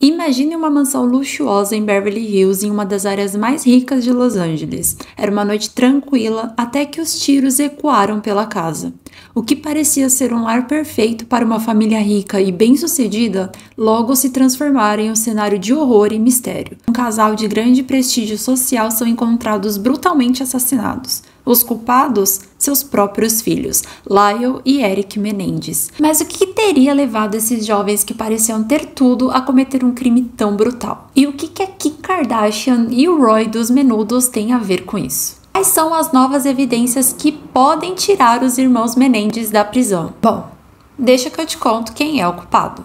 Imagine uma mansão luxuosa em Beverly Hills, em uma das áreas mais ricas de Los Angeles. Era uma noite tranquila até que os tiros ecoaram pela casa. O que parecia ser um lar perfeito para uma família rica e bem-sucedida, logo se transformara em um cenário de horror e mistério. Um casal de grande prestígio social são encontrados brutalmente assassinados. Os culpados? Seus próprios filhos, Lyle e Eric Menendez. Mas o que teria levado esses jovens que pareciam ter tudo a cometer um crime tão brutal? E o que a Kim Kardashian e o Roy dos Menudos têm a ver com isso? Quais são as novas evidências que podem tirar os irmãos Menendez da prisão? Bom, deixa que eu te conto quem é o culpado.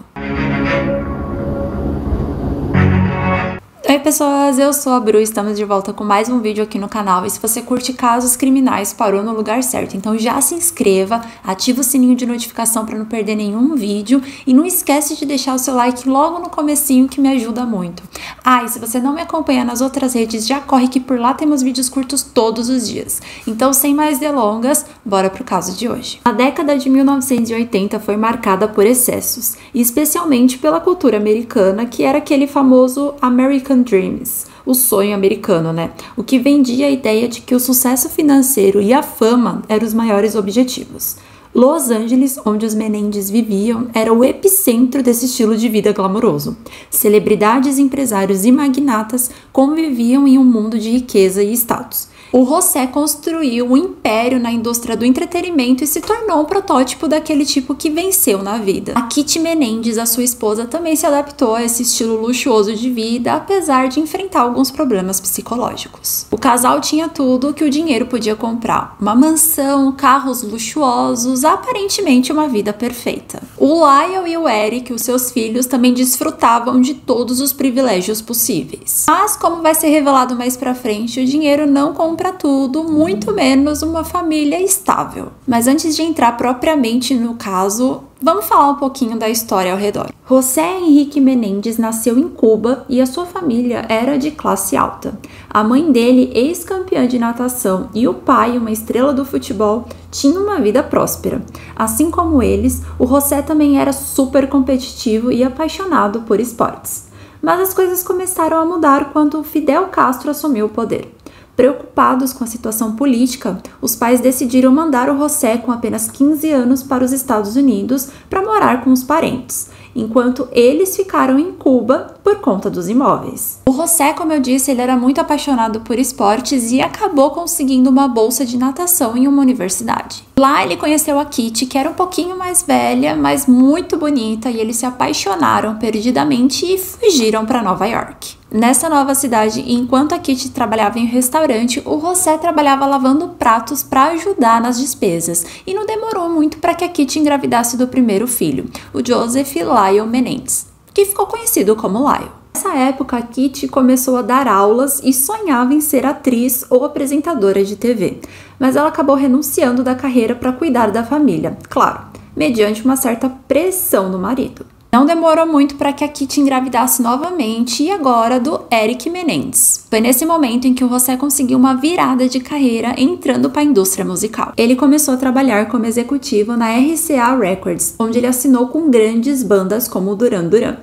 Oi pessoas, eu sou a Bru e estamos de volta com mais um vídeo aqui no canal. E se você curte casos criminais, parou no lugar certo. Então já se inscreva, ativa o sininho de notificação para não perder nenhum vídeo e não esquece de deixar o seu like logo no comecinho que me ajuda muito. Ah, e se você não me acompanha nas outras redes, já corre que por lá temos vídeos curtos todos os dias. Então sem mais delongas, bora pro caso de hoje. A década de 1980 foi marcada por excessos, e especialmente pela cultura americana, que era aquele famoso American Dreams, o sonho americano, né? O que vendia a ideia de que o sucesso financeiro e a fama eram os maiores objetivos. Los Angeles, onde os Menendez viviam, era o epicentro desse estilo de vida glamouroso. Celebridades, empresários e magnatas conviviam em um mundo de riqueza e status. O José construiu um império na indústria do entretenimento e se tornou um protótipo daquele tipo que venceu na vida. A Kitty Menendez, a sua esposa, também se adaptou a esse estilo luxuoso de vida, apesar de enfrentar alguns problemas psicológicos. O casal tinha tudo que o dinheiro podia comprar: uma mansão, carros luxuosos, aparentemente uma vida perfeita. O Lyle e o Eric, os seus filhos, também desfrutavam de todos os privilégios possíveis. Mas, como vai ser revelado mais pra frente, o dinheiro não compra tudo, muito menos uma família estável. Mas antes de entrar propriamente no caso, vamos falar um pouquinho da história ao redor. José Henrique Menendez nasceu em Cuba e a sua família era de classe alta. A mãe dele, ex-campeã de natação, e o pai, uma estrela do futebol, tinham uma vida próspera. Assim como eles, o José também era super competitivo e apaixonado por esportes. Mas as coisas começaram a mudar quando Fidel Castro assumiu o poder. Preocupados com a situação política, os pais decidiram mandar o José, com apenas 15 anos, para os Estados Unidos para morar com os parentes, enquanto eles ficaram em Cuba por conta dos imóveis. O José, como eu disse, ele era muito apaixonado por esportes e acabou conseguindo uma bolsa de natação em uma universidade. Lá ele conheceu a Kitty, que era um pouquinho mais velha, mas muito bonita, e eles se apaixonaram perdidamente e fugiram para Nova York. Nessa nova cidade, enquanto a Kitty trabalhava em um restaurante, o José trabalhava lavando pratos para ajudar nas despesas. E não demorou muito para que a Kitty engravidasse do primeiro filho, o Joseph Lyle Menendez, que ficou conhecido como Lyle. Nessa época, a Kitty começou a dar aulas e sonhava em ser atriz ou apresentadora de TV. Mas ela acabou renunciando da carreira para cuidar da família, claro, mediante uma certa pressão do marido. Não demorou muito para que a Kitty engravidasse novamente, e agora do Eric Menendez. Foi nesse momento em que o José conseguiu uma virada de carreira entrando para a indústria musical. Ele começou a trabalhar como executivo na RCA Records, onde ele assinou com grandes bandas como Duran Duran.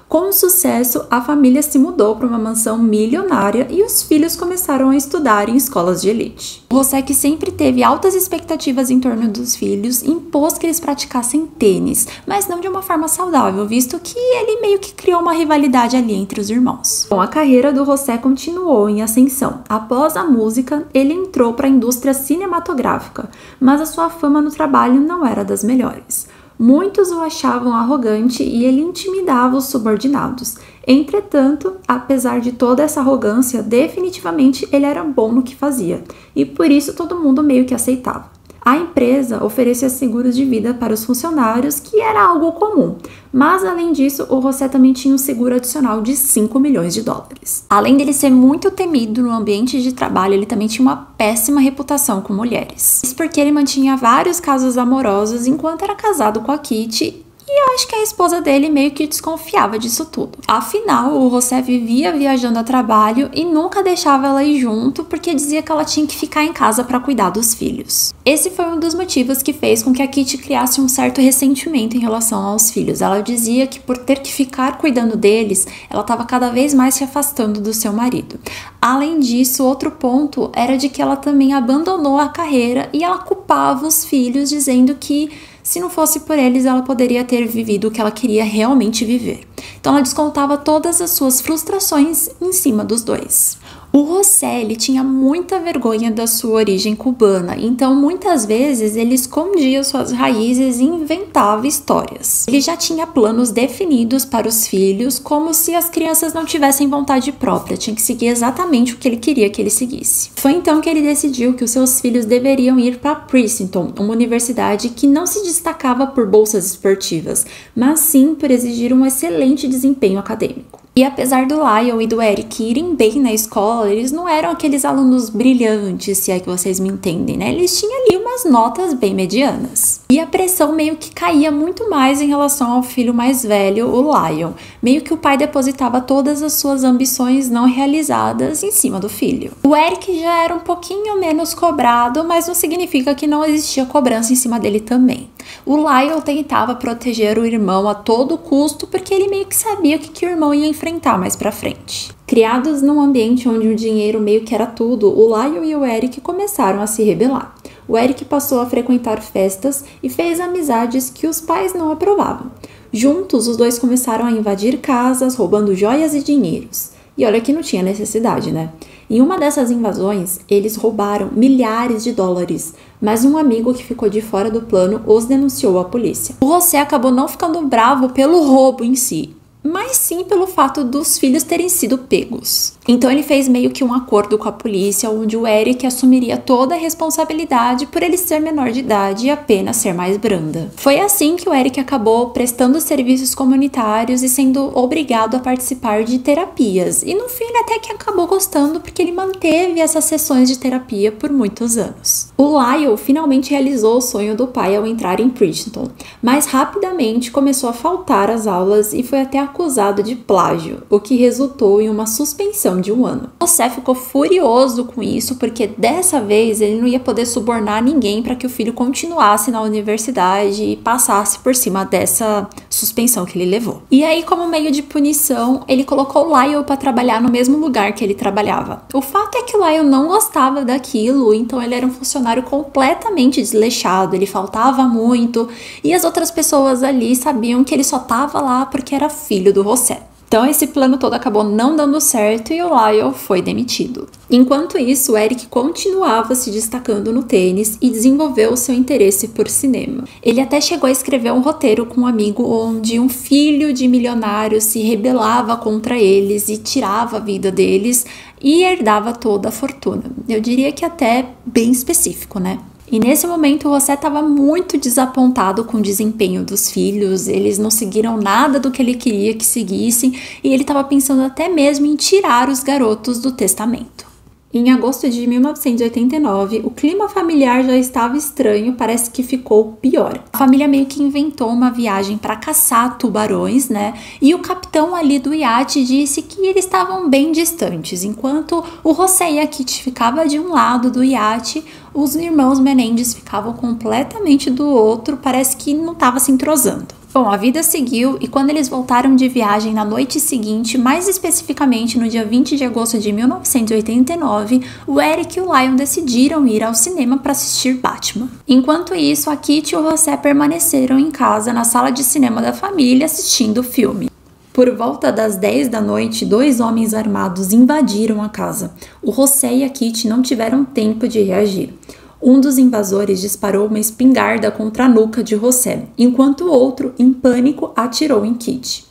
Com o sucesso, a família se mudou para uma mansão milionária e os filhos começaram a estudar em escolas de elite. O José, que sempre teve altas expectativas em torno dos filhos, impôs que eles praticassem tênis, mas não de uma forma saudável, visto que ele meio que criou uma rivalidade ali entre os irmãos. Bom, a carreira do José continuou em ascensão. Após a música, ele entrou para a indústria cinematográfica, mas a sua fama no trabalho não era das melhores. Muitos o achavam arrogante e ele intimidava os subordinados. Entretanto, apesar de toda essa arrogância, definitivamente ele era bom no que fazia, e por isso todo mundo meio que aceitava. A empresa oferecia seguros de vida para os funcionários, que era algo comum, mas além disso, o José também tinha um seguro adicional de 5 milhões de dólares. Além dele ser muito temido no ambiente de trabalho, ele também tinha uma péssima reputação com mulheres. Isso porque ele mantinha vários casos amorosos enquanto era casado com a Kitty, E eu acho que a esposa dele meio que desconfiava disso tudo. Afinal, o José vivia viajando a trabalho e nunca deixava ela ir junto porque dizia que ela tinha que ficar em casa para cuidar dos filhos. Esse foi um dos motivos que fez com que a Kitty criasse um certo ressentimento em relação aos filhos. Ela dizia que por ter que ficar cuidando deles, ela estava cada vez mais se afastando do seu marido. Além disso, outro ponto era de que ela também abandonou a carreira e ela culpava os filhos, dizendo que se não fosse por eles, ela poderia ter vivido o que ela queria realmente viver. Então ela descontava todas as suas frustrações em cima dos dois. O José, ele tinha muita vergonha da sua origem cubana, então muitas vezes ele escondia suas raízes e inventava histórias. Ele já tinha planos definidos para os filhos, como se as crianças não tivessem vontade própria, tinha que seguir exatamente o que ele queria que ele seguisse. Foi então que ele decidiu que os seus filhos deveriam ir para Princeton, uma universidade que não se destacava por bolsas esportivas, mas sim por exigir um excelente desempenho acadêmico. E apesar do Lyle e do Eric irem bem na escola, eles não eram aqueles alunos brilhantes, se é que vocês me entendem, né? Eles tinham ali umas notas bem medianas. E a pressão meio que caía muito mais em relação ao filho mais velho, o Lion. Meio que o pai depositava todas as suas ambições não realizadas em cima do filho. O Eric já era um pouquinho menos cobrado, mas não significa que não existia cobrança em cima dele também. O Lyle tentava proteger o irmão a todo custo, porque ele meio que sabia o que o irmão ia enfrentar mais pra frente. Criados num ambiente onde o dinheiro meio que era tudo, o Lyle e o Eric começaram a se rebelar. O Eric passou a frequentar festas e fez amizades que os pais não aprovavam. Juntos, os dois começaram a invadir casas, roubando joias e dinheiros. E olha que não tinha necessidade, né? Em uma dessas invasões, eles roubaram milhares de dólares, mas um amigo que ficou de fora do plano os denunciou à polícia. O José acabou não ficando bravo pelo roubo em si, mas sim pelo fato dos filhos terem sido pegos. Então ele fez meio que um acordo com a polícia, onde o Eric assumiria toda a responsabilidade por ele ser menor de idade e apenas ser mais branda. Foi assim que o Eric acabou prestando serviços comunitários e sendo obrigado a participar de terapias. E no fim ele até que acabou gostando, porque ele manteve essas sessões de terapia por muitos anos. O Lyle finalmente realizou o sonho do pai ao entrar em Princeton, mas rapidamente começou a faltar às aulas e foi até acusado de plágio, o que resultou em uma suspensão de 1 ano. José ficou furioso com isso, porque dessa vez ele não ia poder subornar ninguém para que o filho continuasse na universidade e passasse por cima dessa suspensão que ele levou. E aí, como meio de punição, ele colocou o Lyle para trabalhar no mesmo lugar que ele trabalhava. O fato é que o Lyle não gostava daquilo, então ele era um funcionário completamente desleixado, ele faltava muito, e as outras pessoas ali sabiam que ele só estava lá porque era filho do José. Então esse plano todo acabou não dando certo e o Lyle foi demitido. Enquanto isso, o Eric continuava se destacando no tênis e desenvolveu seu interesse por cinema. Ele até chegou a escrever um roteiro com um amigo onde um filho de milionário se rebelava contra eles e tirava a vida deles e herdava toda a fortuna. Eu diria que até bem específico, né? E nesse momento o José estava muito desapontado com o desempenho dos filhos, eles não seguiram nada do que ele queria que seguissem e ele estava pensando até mesmo em tirar os garotos do testamento. Em agosto de 1989, o clima familiar já estava estranho, parece que ficou pior. A família meio que inventou uma viagem para caçar tubarões, né? E o capitão ali do iate disse que eles estavam bem distantes. Enquanto o José e a Kitty ficavam de um lado do iate, os irmãos Menendez ficavam completamente do outro, parece que não estava se entrosando. Bom, a vida seguiu e quando eles voltaram de viagem na noite seguinte, mais especificamente no dia 20 de agosto de 1989, o Eric e o Lion decidiram ir ao cinema para assistir Batman. Enquanto isso, a Kitty e o José permaneceram em casa na sala de cinema da família assistindo o filme. Por volta das 10 da noite, 2 homens armados invadiram a casa. O José e a Kitty não tiveram tempo de reagir. Um dos invasores disparou uma espingarda contra a nuca de José, enquanto o outro, em pânico, atirou em Kitty.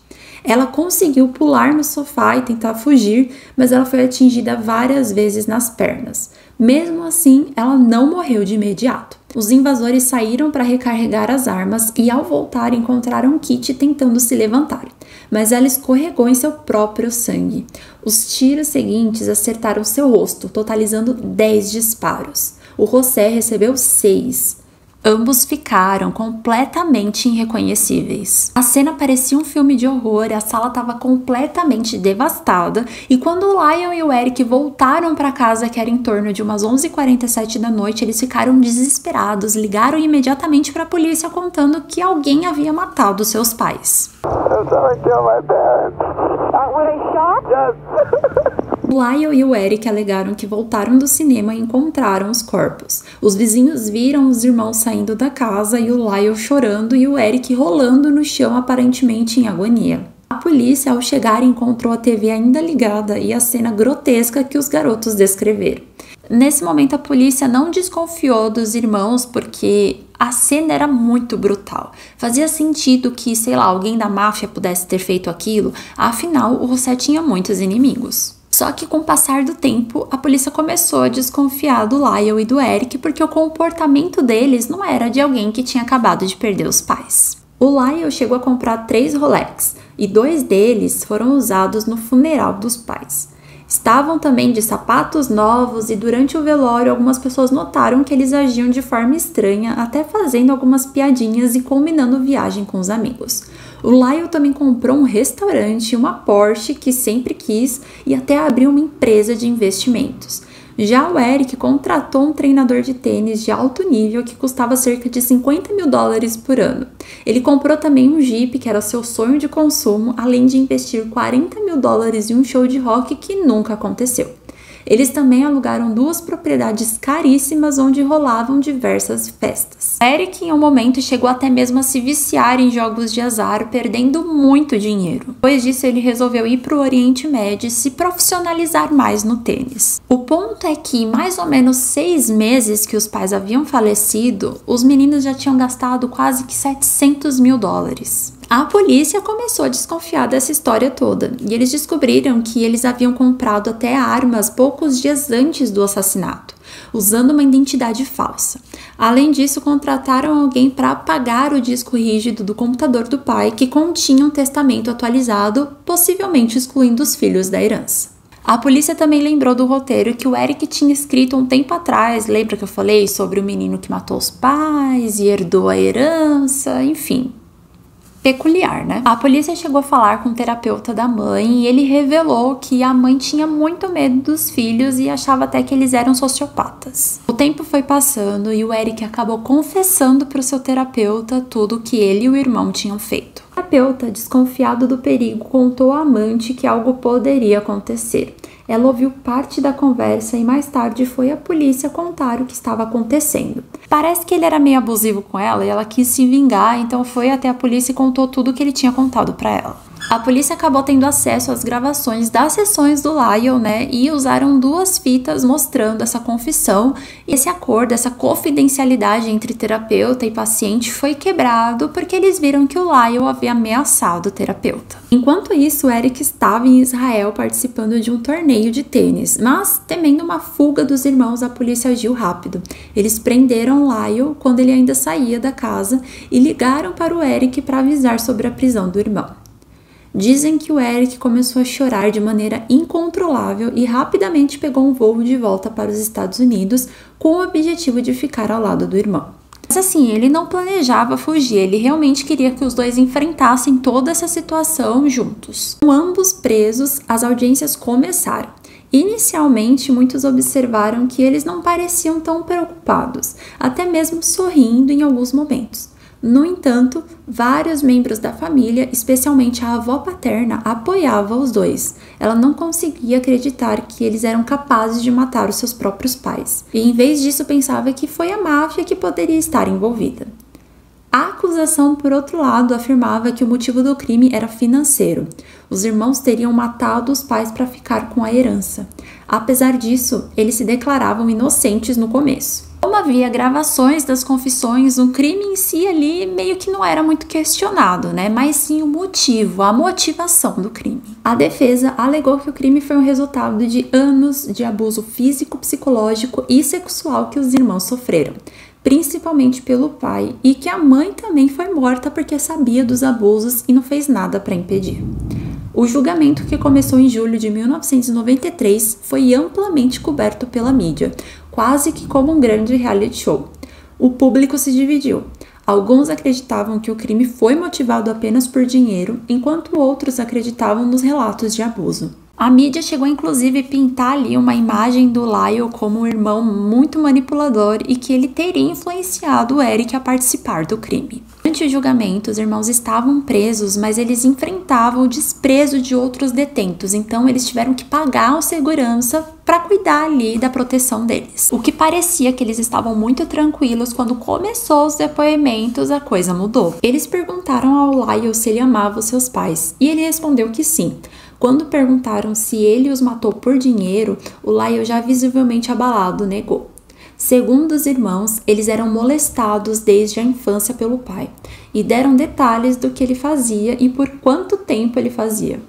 Ela conseguiu pular no sofá e tentar fugir, mas ela foi atingida várias vezes nas pernas. Mesmo assim, ela não morreu de imediato. Os invasores saíram para recarregar as armas e, ao voltar, encontraram Kitty tentando se levantar, mas ela escorregou em seu próprio sangue. Os tiros seguintes acertaram seu rosto, totalizando 10 disparos. O José recebeu 6. Ambos ficaram completamente irreconhecíveis. A cena parecia um filme de horror, a sala estava completamente devastada, e quando o Lyle e o Eric voltaram para casa, que era em torno de umas 11h47 da noite, eles ficaram desesperados, ligaram imediatamente para a polícia contando que alguém havia matado seus pais. O Lyle e o Eric alegaram que voltaram do cinema e encontraram os corpos. Os vizinhos viram os irmãos saindo da casa e o Lyle chorando e o Eric rolando no chão, aparentemente em agonia. A polícia, ao chegar, encontrou a TV ainda ligada e a cena grotesca que os garotos descreveram. Nesse momento, a polícia não desconfiou dos irmãos porque a cena era muito brutal. Fazia sentido que, sei lá, alguém da máfia pudesse ter feito aquilo, afinal, o José tinha muitos inimigos. Só que com o passar do tempo, a polícia começou a desconfiar do Lyle e do Eric porque o comportamento deles não era de alguém que tinha acabado de perder os pais. O Lyle chegou a comprar 3 Rolex e 2 deles foram usados no funeral dos pais. Estavam também de sapatos novos e durante o velório algumas pessoas notaram que eles agiam de forma estranha, até fazendo algumas piadinhas e combinando viagem com os amigos. O Lyle também comprou um restaurante, uma Porsche que sempre quis e até abriu uma empresa de investimentos. Já o Eric contratou um treinador de tênis de alto nível que custava cerca de $50 mil por ano. Ele comprou também um Jeep, que era seu sonho de consumo, além de investir $40 mil em um show de rock que nunca aconteceu. Eles também alugaram 2 propriedades caríssimas onde rolavam diversas festas. Eric, em um momento, chegou até mesmo a se viciar em jogos de azar, perdendo muito dinheiro. Depois disso, ele resolveu ir para o Oriente Médio e se profissionalizar mais no tênis. O ponto é que, em mais ou menos 6 meses que os pais haviam falecido, os meninos já tinham gastado quase que $700 mil. A polícia começou a desconfiar dessa história toda e eles descobriram que eles haviam comprado até armas poucos dias antes do assassinato, usando uma identidade falsa. Além disso, contrataram alguém para apagar o disco rígido do computador do pai, que continha um testamento atualizado, possivelmente excluindo os filhos da herança. A polícia também lembrou do roteiro que o Eric tinha escrito um tempo atrás. Lembra que eu falei sobre o menino que matou os pais e herdou a herança, enfim. Peculiar, né? A polícia chegou a falar com o terapeuta da mãe e ele revelou que a mãe tinha muito medo dos filhos e achava até que eles eram sociopatas. O tempo foi passando e o Eric acabou confessando para o seu terapeuta tudo o que ele e o irmão tinham feito. O terapeuta, desconfiado do perigo, contou à amante que algo poderia acontecer. Ela ouviu parte da conversa e mais tarde foi à polícia contar o que estava acontecendo. Parece que ele era meio abusivo com ela e ela quis se vingar, então foi até a polícia e contou tudo o que ele tinha contado para ela. A polícia acabou tendo acesso às gravações das sessões do Lyle, né? E usaram 2 fitas mostrando essa confissão. E esse acordo, essa confidencialidade entre terapeuta e paciente foi quebrado porque eles viram que o Lyle havia ameaçado o terapeuta. Enquanto isso, Eric estava em Israel participando de um torneio de tênis, mas temendo uma fuga dos irmãos, a polícia agiu rápido. Eles prenderam Lyle quando ele ainda saía da casa e ligaram para o Eric para avisar sobre a prisão do irmão. Dizem que o Eric começou a chorar de maneira incontrolável e rapidamente pegou um voo de volta para os Estados Unidos com o objetivo de ficar ao lado do irmão. Mas assim, ele não planejava fugir, ele realmente queria que os dois enfrentassem toda essa situação juntos. Com ambos presos, as audiências começaram. Inicialmente, muitos observaram que eles não pareciam tão preocupados, até mesmo sorrindo em alguns momentos. No entanto, vários membros da família, especialmente a avó paterna, apoiavam os dois. Ela não conseguia acreditar que eles eram capazes de matar os seus próprios pais. E em vez disso, pensava que foi a máfia que poderia estar envolvida. A acusação, por outro lado, afirmava que o motivo do crime era financeiro. Os irmãos teriam matado os pais para ficar com a herança. Apesar disso, eles se declaravam inocentes no começo. Como havia gravações das confissões, o crime em si ali meio que não era muito questionado, né? Mas sim o motivo, a motivação do crime. A defesa alegou que o crime foi um resultado de anos de abuso físico, psicológico e sexual que os irmãos sofreram, principalmente pelo pai, e que a mãe também foi morta porque sabia dos abusos e não fez nada para impedir. O julgamento, que começou em julho de 1993, foi amplamente coberto pela mídia, quase que como um grande reality show. O público se dividiu. Alguns acreditavam que o crime foi motivado apenas por dinheiro, enquanto outros acreditavam nos relatos de abuso. A mídia chegou inclusive a pintar ali uma imagem do Lyle como um irmão muito manipulador e que ele teria influenciado o Eric a participar do crime. Durante o julgamento, os irmãos estavam presos, mas eles enfrentavam o desprezo de outros detentos, então eles tiveram que pagar ao segurança para cuidar ali da proteção deles. O que parecia que eles estavam muito tranquilos quando começou os depoimentos, a coisa mudou. Eles perguntaram ao Lyle se ele amava os seus pais, e ele respondeu que sim. Quando perguntaram se ele os matou por dinheiro, o Lyle, já visivelmente abalado, negou. Segundo os irmãos, eles eram molestados desde a infância pelo pai e deram detalhes do que ele fazia e por quanto tempo ele fazia.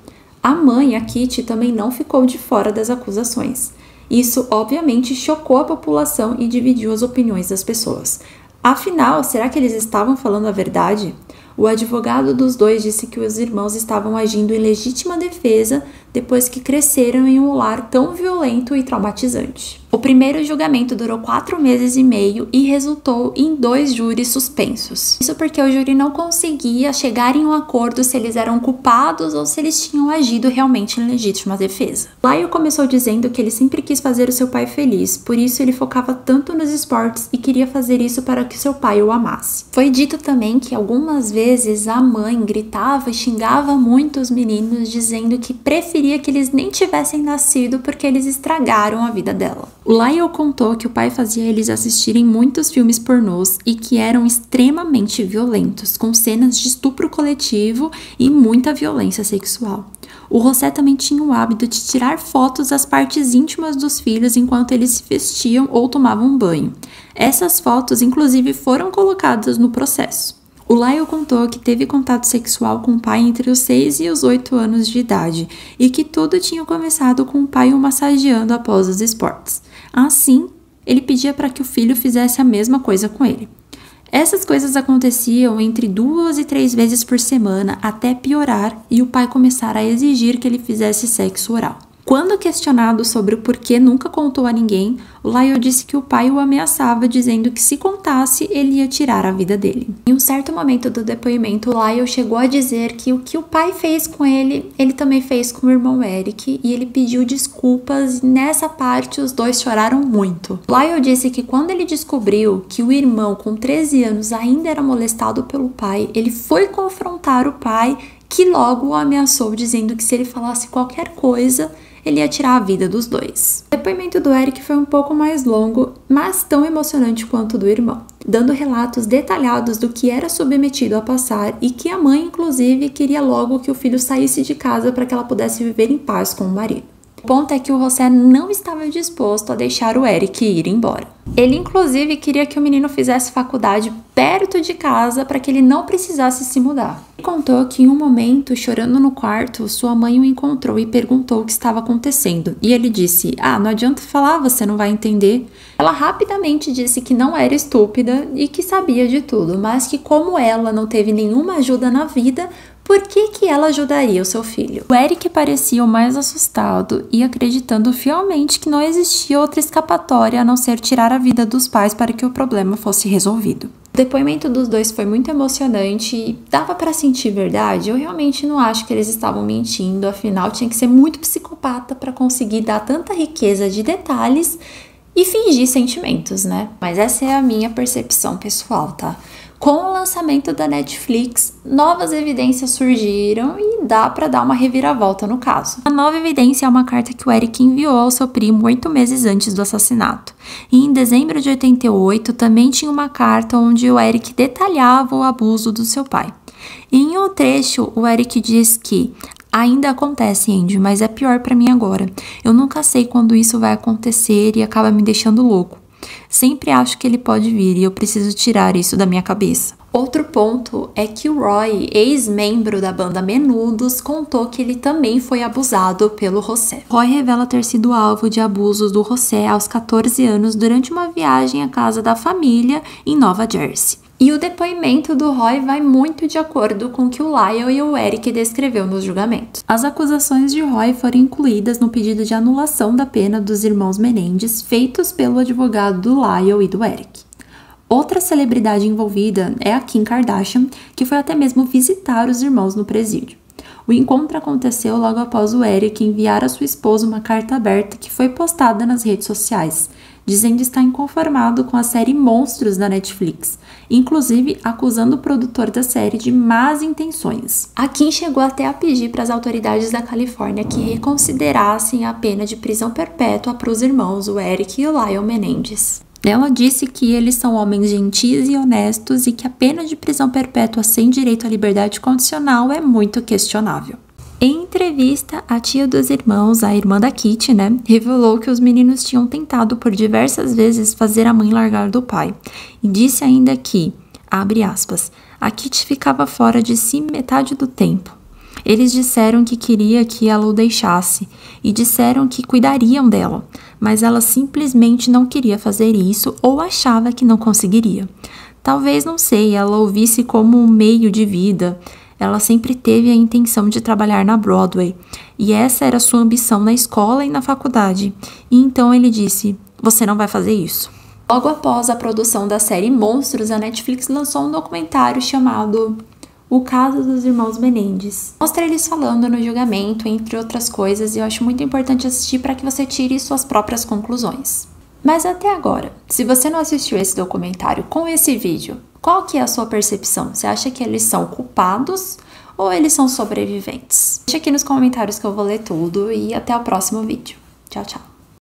A mãe, a Kitty, também não ficou de fora das acusações. Isso, obviamente, chocou a população e dividiu as opiniões das pessoas. Afinal, será que eles estavam falando a verdade? O advogado dos dois disse que os irmãos estavam agindo em legítima defesa depois que cresceram em um lar tão violento e traumatizante. O primeiro julgamento durou 4 meses e meio e resultou em 2 júris suspensos. Isso porque o júri não conseguia chegar em um acordo se eles eram culpados ou se eles tinham agido realmente em legítima defesa. Lyle começou dizendo que ele sempre quis fazer o seu pai feliz, por isso ele focava tanto nos esportes e queria fazer isso para que seu pai o amasse. Foi dito também que algumas vezes a mãe gritava e xingava muito os meninos, dizendo que preferia que eles nem tivessem nascido porque eles estragaram a vida dela. O Lyle contou que o pai fazia eles assistirem muitos filmes pornôs e que eram extremamente violentos, com cenas de estupro coletivo e muita violência sexual. O José também tinha o hábito de tirar fotos das partes íntimas dos filhos enquanto eles se vestiam ou tomavam banho. Essas fotos, inclusive, foram colocadas no processo. O Lyle contou que teve contato sexual com o pai entre os 6 e os 8 anos de idade e que tudo tinha começado com o pai o massageando após os esportes. Assim, ele pedia para que o filho fizesse a mesma coisa com ele. Essas coisas aconteciam entre 2 e 3 vezes por semana até piorar e o pai começar a exigir que ele fizesse sexo oral. Quando questionado sobre o porquê nunca contou a ninguém, o Lyle disse que o pai o ameaçava, dizendo que se contasse, ele ia tirar a vida dele. Em um certo momento do depoimento, o Lyle chegou a dizer que o que o pai fez com ele também fez com o irmão Eric, e ele pediu desculpas, e nessa parte os dois choraram muito. Lyle disse que quando ele descobriu que o irmão com 13 anos ainda era molestado pelo pai, ele foi confrontar o pai, que logo o ameaçou, dizendo que se ele falasse qualquer coisa, ele ia tirar a vida dos dois. O depoimento do Eric foi um pouco mais longo, mas tão emocionante quanto o do irmão, dando relatos detalhados do que era submetido a passar e que a mãe, inclusive, queria logo que o filho saísse de casa para que ela pudesse viver em paz com o marido. O ponto é que o José não estava disposto a deixar o Eric ir embora. Ele, inclusive, queria que o menino fizesse faculdade perto de casa para que ele não precisasse se mudar. Ele contou que em um momento, chorando no quarto, sua mãe o encontrou e perguntou o que estava acontecendo. E ele disse: não adianta falar, você não vai entender. Ela rapidamente disse que não era estúpida e que sabia de tudo, mas que como ela não teve nenhuma ajuda na vida, por que ela ajudaria o seu filho? O Eric parecia o mais assustado e acreditando fielmente que não existia outra escapatória a não ser tirar a vida dos pais para que o problema fosse resolvido. O depoimento dos dois foi muito emocionante e dava para sentir verdade. Eu realmente não acho que eles estavam mentindo, afinal tinha que ser muito psicopata para conseguir dar tanta riqueza de detalhes e fingir sentimentos, né? Mas essa é a minha percepção pessoal, tá? Com o lançamento da Netflix, novas evidências surgiram e dá para dar uma reviravolta no caso. A nova evidência é uma carta que o Eric enviou ao seu primo 8 meses antes do assassinato. E em dezembro de 88 também tinha uma carta onde o Eric detalhava o abuso do seu pai. E em um trecho, o Eric diz que ainda acontece, Andy, mas é pior para mim agora. Eu nunca sei quando isso vai acontecer e acaba me deixando louco. Sempre acho que ele pode vir e eu preciso tirar isso da minha cabeça. Outro ponto é que o Roy, ex-membro da banda Menudos, contou que ele também foi abusado pelo José. Roy revela ter sido alvo de abusos do José aos 14 anos durante uma viagem à casa da família em Nova Jersey. E o depoimento do Roy vai muito de acordo com o que o Lyle e o Eric descreveu nos julgamentos. As acusações de Roy foram incluídas no pedido de anulação da pena dos irmãos Menendez, feitos pelo advogado do Lyle e do Eric. Outra celebridade envolvida é a Kim Kardashian, que foi até mesmo visitar os irmãos no presídio. O encontro aconteceu logo após o Eric enviar a sua esposa uma carta aberta que foi postada nas redes sociais, dizendo estar inconformado com a série Monstros da Netflix, inclusive acusando o produtor da série de más intenções. A Kim chegou até a pedir para as autoridades da Califórnia que reconsiderassem a pena de prisão perpétua para os irmãos, o Eric e o Lyle Menendez. Ela disse que eles são homens gentis e honestos e que a pena de prisão perpétua sem direito à liberdade condicional é muito questionável. Em entrevista, a tia dos irmãos, a irmã da Kitty, revelou que os meninos tinham tentado por diversas vezes fazer a mãe largar do pai. E disse ainda que, abre aspas, a Kitty ficava fora de si metade do tempo. Eles disseram que queria que ela o deixasse e disseram que cuidariam dela, mas ela simplesmente não queria fazer isso ou achava que não conseguiria. Talvez, não sei, ela o visse como um meio de vida. Ela sempre teve a intenção de trabalhar na Broadway e essa era sua ambição na escola e na faculdade. E então ele disse, você não vai fazer isso. Logo após a produção da série Monstros, a Netflix lançou um documentário chamado O Caso dos Irmãos Menendez. Mostra eles falando no julgamento, entre outras coisas, e eu acho muito importante assistir para que você tire suas próprias conclusões. Mas até agora, se você não assistiu esse documentário com esse vídeo, qual que é a sua percepção? Você acha que eles são culpados ou eles são sobreviventes? Deixa aqui nos comentários que eu vou ler tudo e até o próximo vídeo. Tchau, tchau!